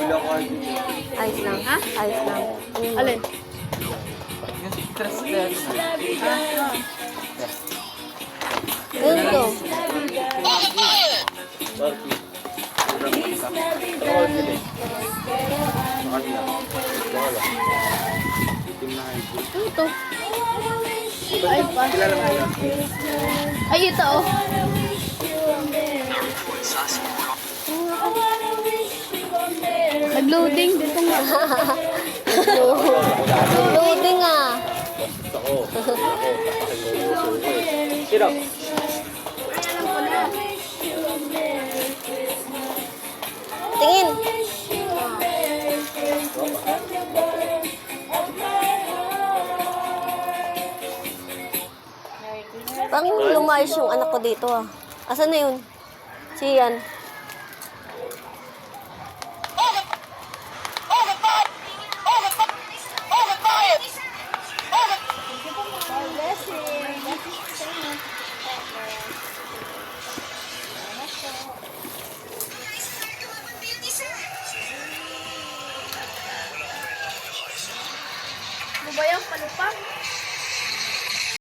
Ayos lang. Ha? Ayos lang. Alin? Ayun to. Ano to? Ay, pa. Ay, ito oh. Nag-loading dito nga. Loading ah. Sirap. Tingin. Parang lumayos yung anak ko dito ah. Asan na yun? Si Ian. Ano ba yung palupak?